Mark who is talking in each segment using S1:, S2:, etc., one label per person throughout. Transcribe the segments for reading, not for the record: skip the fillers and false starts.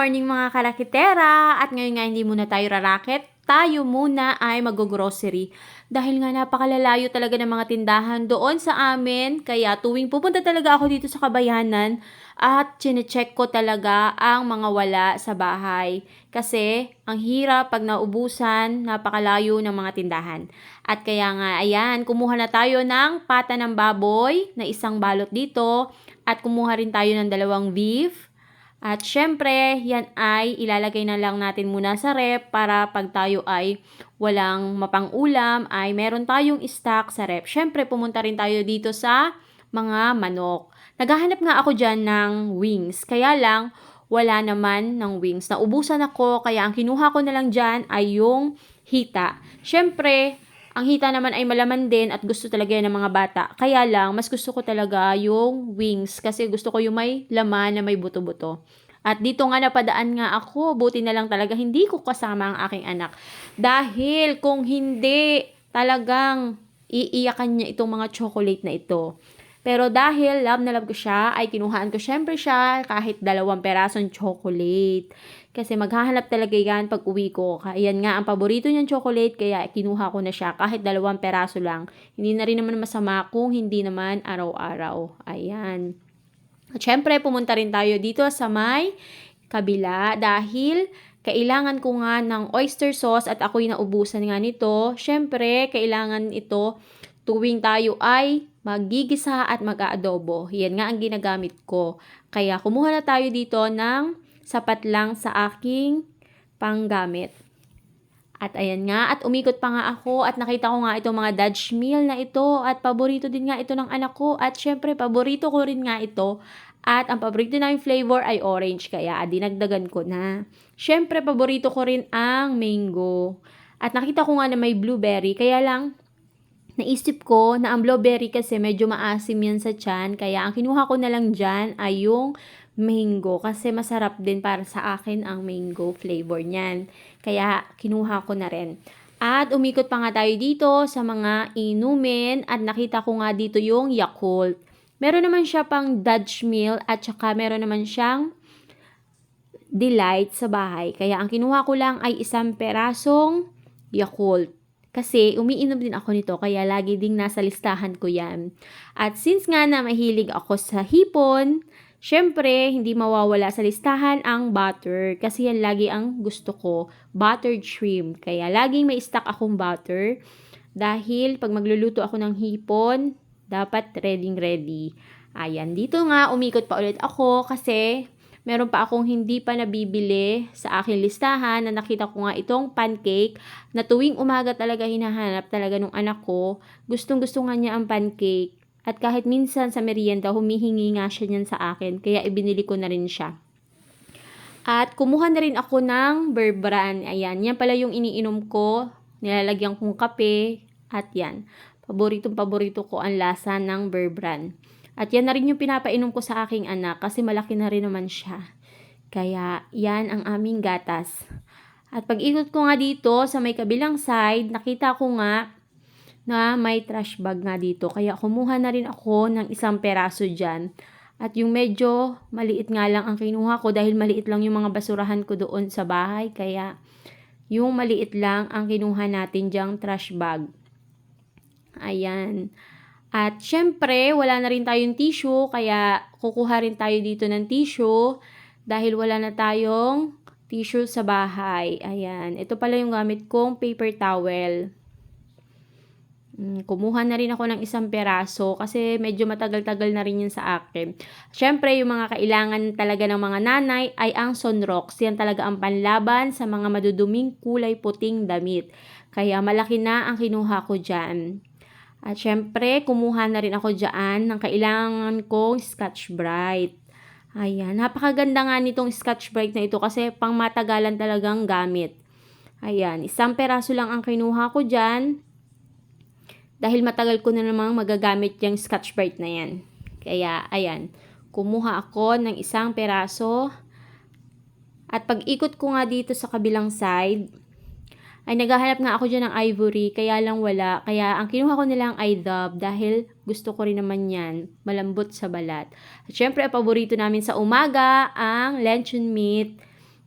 S1: morning mga karakitera! At ngayon nga hindi muna tayo rarakit, tayo muna ay mag-grocery. Dahil nga napakalalayo talaga ng mga tindahan doon sa amin, kaya tuwing pupunta talaga ako dito sa Kabayanan at chinecheck ko talaga ang mga wala sa bahay. Kasi ang hirap pag naubusan, napakalayo ng mga tindahan. At kaya nga, ayan, kumuha na tayo ng pata ng baboy na isang balot dito at kumuha rin tayo ng 2 beef. At syempre, yan ay ilalagay na lang natin muna sa rep para pag tayo ay walang mapang-ulam ay meron tayong stock sa rep. Syempre, pumunta rin tayo dito sa mga manok. Naghahanap nga ako dyan ng wings. Kaya lang, wala naman ng wings. Naubusan ako, kaya ang kinuha ko na lang dyan ay yung hita. Syempre, ang hita naman ay malaman din at gusto talaga yan ng mga bata. Kaya lang, mas gusto ko talaga yung wings kasi gusto ko yung may laman na may buto-buto. At dito nga napadaan nga ako, buti na lang talaga hindi ko kasama ang aking anak. Dahil kung hindi, talagang iiyakan niya itong mga chocolate na ito. Pero dahil love na love ko siya, ay kinuhaan ko syempre siya kahit 2 perasong chocolate. Kasi maghahanap talaga yan pag uwi ko. Ayan nga, ang paborito niyang chocolate, kaya kinuha ko na siya kahit 2 peraso lang. Hindi na rin naman masama kung hindi naman araw-araw. Ayan. At syempre, pumunta rin tayo dito sa may kabila dahil kailangan ko nga ng oyster sauce at ako'y naubusan nga nito. Syempre, kailangan ito tuwing tayo ay magigisa at mag-aadobo. Yan nga ang ginagamit ko. Kaya kumuha na tayo dito ng sapat lang sa aking panggamit. At ayan nga, at umikot pa nga ako at nakita ko nga itong mga Dutch meal na ito at paborito din nga ito ng anak ko at syempre paborito ko rin nga ito at ang paborito na yung flavor ay orange kaya dinagdagan ko na. Syempre paborito ko rin ang mango at nakita ko nga na may blueberry kaya lang naisip ko na ang blueberry kasi medyo maasim yan sa tiyan kaya ang kinuha ko na lang dyan ay yung mango kasi masarap din para sa akin ang mango flavor niyan. Kaya kinuha ko na rin. At umikot pa nga tayo dito sa mga inumin at nakita ko nga dito yung Yakult. Meron naman siya pang Dutch meal at saka meron naman siyang delight sa bahay. Kaya ang kinuha ko lang ay 1 perasong Yakult. Kasi umiinom din ako nito kaya lagi ding nasa listahan ko yan. At since nga na mahilig ako sa hipon, syempre, hindi mawawala sa listahan ang butter kasi yan lagi ang gusto ko, buttered shrimp. Kaya laging may stock akong butter dahil pag magluluto ako ng hipon, dapat ready. Ayan, dito nga umikot pa ulit ako kasi meron pa akong hindi pa nabibili sa aking listahan na nakita ko nga itong pancake na tuwing umaga talaga hinahanap talaga nung anak ko. Gustong-gusto nga niya ang pancake. At kahit minsan sa merienda, humihingi nga siya niyan sa akin. Kaya ibinili ko na rin siya. At kumuha na rin ako ng Bear Brand. Ayan, yan pala yung iniinom ko. Nilalagyan kong kape. At yan, paborito ko ang lasa ng Bear Brand. At yan na rin yung pinapainom ko sa aking anak kasi malaki na rin naman siya. Kaya yan ang aming gatas. At pag ikot ko nga dito sa may kabilang side, nakita ko nga na may trash bag nga dito. Kaya kumuha na rin ako ng 1 peraso dyan. At yung medyo maliit nga lang ang kinuha ko dahil maliit lang yung mga basurahan ko doon sa bahay. Kaya yung maliit lang ang kinuha natin dyang trash bag. Ayan. At syempre, wala na rin tayong tissue. Kaya kukuha rin tayo dito ng tissue dahil wala na tayong tissue sa bahay. Ayan. Ito pala yung gamit kong paper towel. Kumuha na rin ako ng 1 peraso kasi medyo matagal-tagal na rin yun sa akin. Syempre, yung mga kailangan talaga ng mga nanay ay ang Sunrox. Yan talaga ang panlaban sa mga maduduming kulay puting damit. Kaya malaki na ang kinuha ko dyan. At syempre, kumuha na rin ako dyan ng kailangan kong Scotch Brite. Ayan, napakaganda nga nitong Scotch Brite na ito kasi pang matagalan talagang gamit. Ayan, 1 peraso lang ang kinuha ko dyan. Dahil matagal ko na namang magagamit yung Scotch Brite na yan. Kaya, ayan, kumuha ako ng 1 peraso. At pag ikot ko nga dito sa kabilang side, ay naghahanap nga ako dyan ng ivory, kaya lang wala. Kaya ang kinuha ko nilang ay Dove dahil gusto ko rin naman yan, malambot sa balat. At syempre, ang paborito namin sa umaga, ang luncheon meat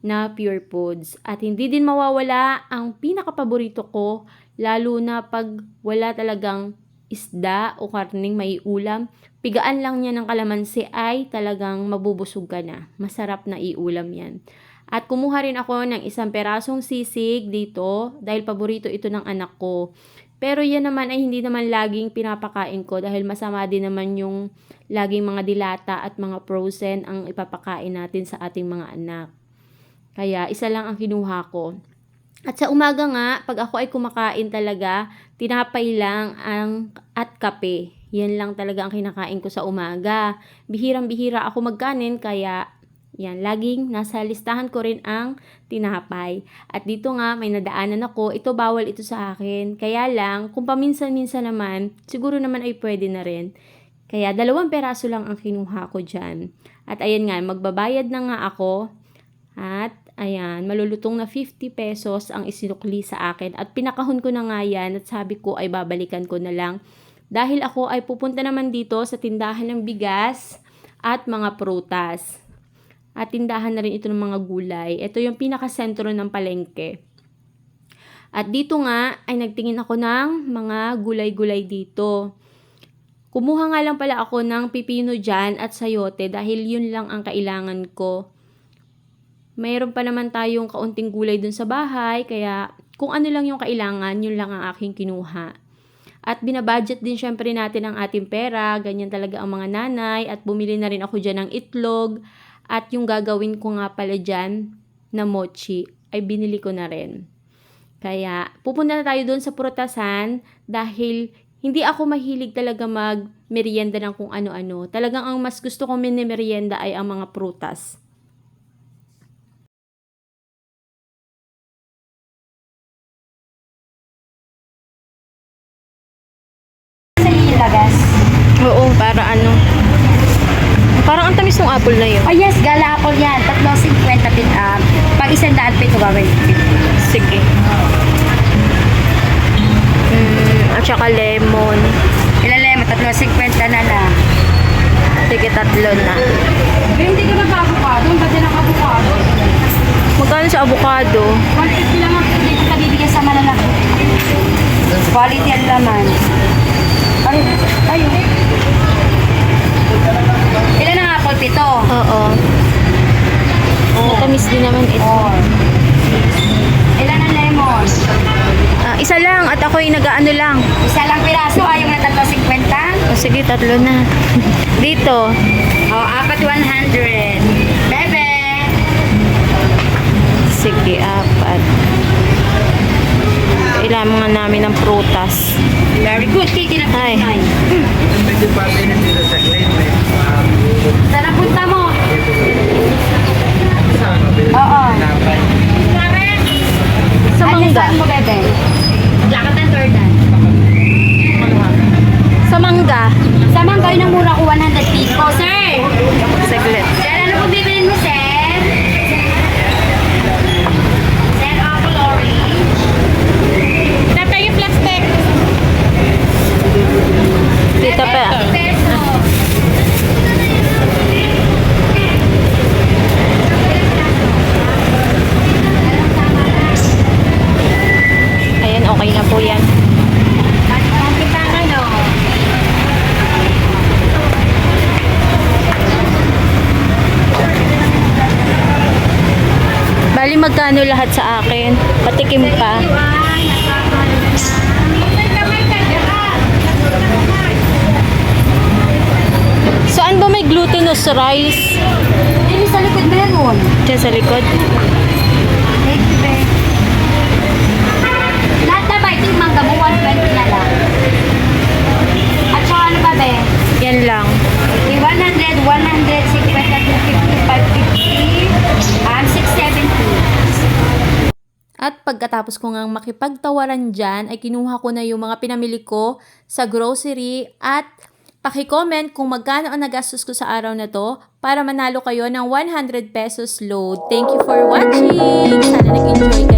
S1: na pure foods. At hindi din mawawala ang pinakapaborito ko, lalo na pag wala talagang isda o karning may ulam. Pigaan lang niya ng kalamansi ay talagang mabubusog ka na. Masarap na iulam yan. At kumuha rin ako ng isang perasong sisig dito dahil paborito ito ng anak ko. Pero yan naman ay hindi naman laging pinapakain ko dahil masama din naman yung laging mga dilata at mga frozen ang ipapakain natin sa ating mga anak. Kaya isa lang ang kinuha ko. At sa umaga nga, pag ako ay kumakain talaga, tinapay lang at kape. Yan lang talaga ang kinakain ko sa umaga. Bihirang-bihira ako magkanin kaya yan, laging nasa listahan ko rin ang tinapay. At dito nga, may nadaanan ako. Ito, bawal ito sa akin. Kaya lang, kung paminsan-minsan naman, siguro naman ay pwede na rin. Kaya 2 peraso lang ang kinuha ko dyan. At ayan nga, magbabayad na nga ako. At ayan, malulutong na 50 pesos ang isinukli sa akin. At pinakahon ko na nga yan at sabi ko ay babalikan ko na lang. Dahil ako ay pupunta naman dito sa tindahan ng bigas at mga prutas. At tindahan na rin ito ng mga gulay. Ito yung pinakasentro ng palengke. At dito nga ay nagtingin ako ng mga gulay-gulay dito. Kumuha nga lang pala ako ng pipino dyan at sayote dahil yun lang ang kailangan ko. Mayroon pa naman tayong kaunting gulay dun sa bahay, kaya kung ano lang yung kailangan, yun lang ang aking kinuha. At binabudget din syempre natin ang ating pera, ganyan talaga ang mga nanay, at bumili na rin ako dyan ng itlog, at yung gagawin ko nga pala dyan na mochi, ay binili ko na rin. Kaya pupunta na tayo doon sa prutasan dahil hindi ako mahilig talaga mag-merienda ng kung ano-ano. Talagang ang mas gusto kong mini-merienda ay ang mga prutas.
S2: Lagas.
S1: Oo, para ano. Parang ang tamis ng apple na yun.
S2: Oh yes, gala apple yan. 3.50 pin up. Pag 100 pin ko gawin.
S1: Sige. At saka lemon.
S2: Ilalema, 3.50 na lang.
S1: Sige, 3 na.
S2: Pero hindi ka nag-avocado. Ang ba't yan ang avocado?
S1: Magkano sa avocado?
S2: 150 lang ang dito ka bibigyan sa malalaki. Quality ang laman. Ay. Ilan ang apple? 7?
S1: Oo. Matamis din naman ito.
S2: 4. Ilan ang lemon?
S1: Isa lang at ako'y nag-ano lang.
S2: Isa lang piraso. Ayaw na 3.50?
S1: O sige, 3 na. Dito.
S2: 4 100. Bebe!
S1: Sige, 4. Kailangan namin ng prutas.
S2: Very good. Kiki na
S1: Ay.
S2: pinay. Saan ang punta mo? Oo.
S1: Sa mangga.
S2: Saan mo, bebe? Lakad ng thirdan.
S1: Sa mangga.
S2: Sa mangga, yun ang mura ko 100 pico. Sir!
S1: Saglit.
S2: Sir, ano po bibilin mo, sir? Sir, apple orange. Tapos yung plastic.
S1: Dito pa.
S2: Peso.
S1: Ayan, okay na po yan.
S2: Ang kita na, no?
S1: Bali, magkano lahat sa akin? Patikim pa. Saan ba may glutinous rice?
S2: Hindi sa likod meron.
S1: Diyan sa likod.
S2: Thank you, babe. Lahat na ba itong mangga mo? 120 na lang. At saka ano ba, be?
S1: Yan lang.
S2: 100, 100, 50, 250, 550, 670.
S1: At pagkatapos ko ngang makipagtawaran dyan, ay kinuha ko na yung mga pinamili ko sa grocery at paki-comment kung magkano ang nagastos ko sa araw na to para manalo kayo ng 100 pesos load. Thank you for watching! Sana nag-enjoy